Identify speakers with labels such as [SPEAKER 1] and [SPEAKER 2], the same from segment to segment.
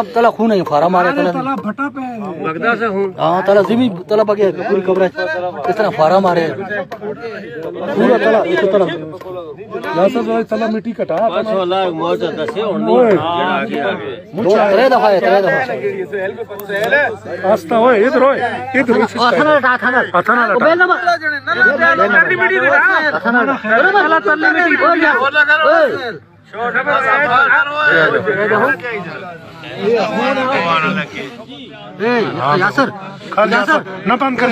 [SPEAKER 1] तला खून नहीं फारा मारे तला फटा पे लगदा से खून हां तला जिमी तला पगे पूरी कब्र इस तरह फारा मारे पूरा तला एक तरफ लासा जो तला मिट्टी कटा माशाल्लाह मौजूद दसे होनी आगे तेरे दफा आस्ता ओए इधर अथना अथना बेल ना मिट्टी अथना तला तल्ले मिट्टी यासर यासर न बंद कर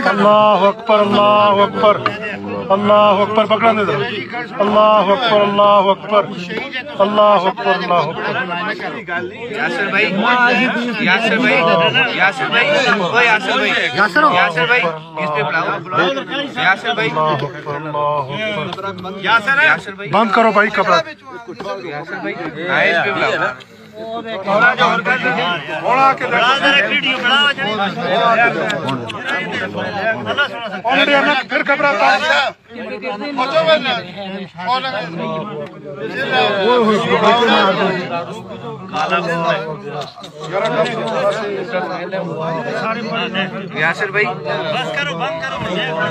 [SPEAKER 1] अल्लाह अकबर अल्लाह अकबर अल्लाह अकबर पकड़ा दे अल्लाह अकबर अल्लाह अकबर अल्लाह अकबर अल्लाह यासर भाई यासर भाई यासर भाई ओ यासर भाई यासर भाई इस पे बुलाओ यासर भाई यासर भाई बंद करो भाई कपड़ा यासर भाई इस पे बुलाओ थोड़ा जो और कर दीजिए थोड़ा के बड़ा जरा वीडियो बनाओ जरा फिर कपड़ा उतार पहुंचो ना यासर भाई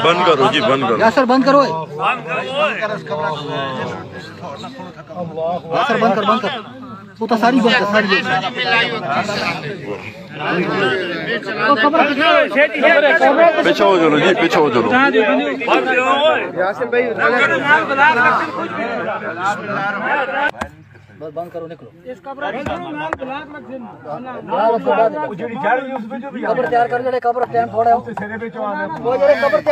[SPEAKER 1] बंद करो जी बंद करो यासर बंद करो यासर बंद कर वो तो सारी बात सारी पीछे हो चलो जी पीछे हो चलो यासिर भाई बस बंद करो निकलो इस कब्र तैयार कर कब्र टाइम थोड़ा वो कब्र